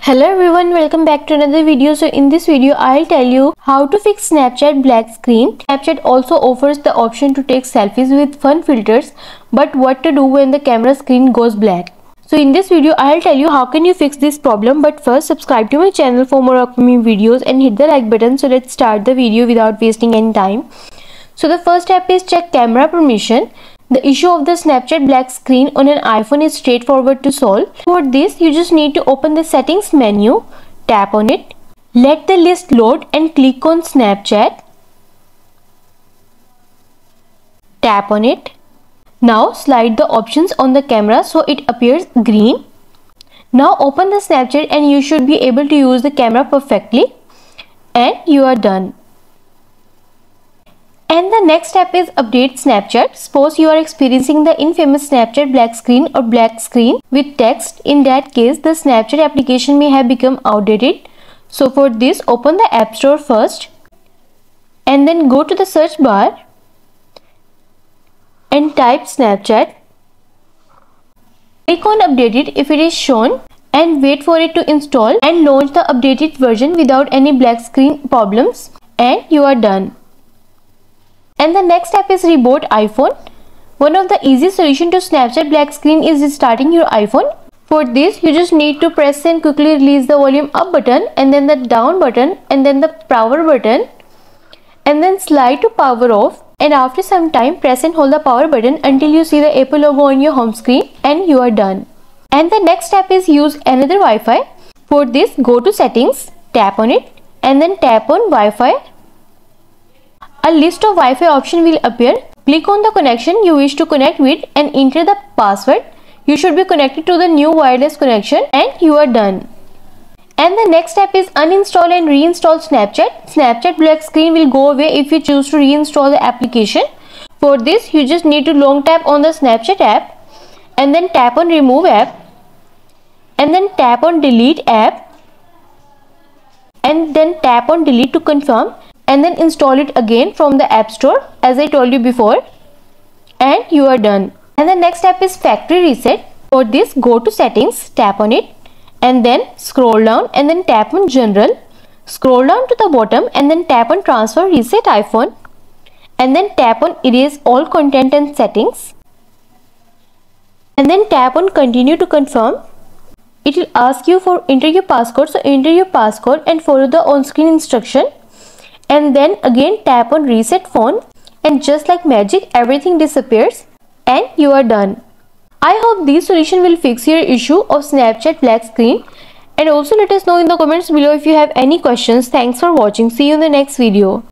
Hello everyone, welcome back to another video. So in this video I'll tell you how to fix Snapchat black screen. Snapchat also offers the option to take selfies with fun filters, but what to do when the camera screen goes black. So in this video I'll tell you how can you fix this problem, but first subscribe to my channel for more upcoming videos and hit the like button. So let's start the video without wasting any time. So the first step is check camera permission. The issue of the Snapchat black screen on an iPhone is straightforward to solve. For this, you just need to open the settings menu, tap on it, let the list load and click on Snapchat. Tap on it. Now slide the options on the camera so it appears green. Now open the Snapchat and you should be able to use the camera perfectly. And you are done. And the next step is update Snapchat. Suppose you are experiencing the infamous Snapchat black screen or black screen with text. In that case, the Snapchat application may have become outdated. So for this, open the App Store first and then go to the search bar and type Snapchat. Click on update it if it is shown and wait for it to install and launch the updated version without any black screen problems, and you are done. And the next step is reboot iPhone. One of the easiest solution to Snapchat black screen is restarting your iPhone. For this, you just need to press and quickly release the volume up button and then the down button and then the power button and then slide to power off, and after some time press and hold the power button until you see the Apple logo on your home screen, and you are done. And the next step is use another Wi-Fi. For this, go to settings, tap on it and then tap on Wi-Fi. A list of Wi-Fi options will appear. Click on the connection you wish to connect with and enter the password. You should be connected to the new wireless connection, and you are done. And the next step is uninstall and reinstall Snapchat. Snapchat black screen will go away if you choose to reinstall the application. For this, you just need to long tap on the Snapchat app and then tap on remove app and then tap on delete app and then tap on delete to confirm, and then install it again from the App Store as I told you before, and you are done. And the next step is factory reset. For this, go to settings, tap on it and then scroll down and then tap on general. Scroll down to the bottom and then tap on transfer reset iPhone and then tap on erase all content and settings and then tap on continue to confirm. It will ask you for enter your passcode, so enter your passcode and follow the on-screen instruction. And then again tap on reset phone, and just like magic everything disappears and you are done. I hope this solution will fix your issue of Snapchat black screen, and also let us know in the comments below if you have any questions. Thanks for watching. See you in the next video.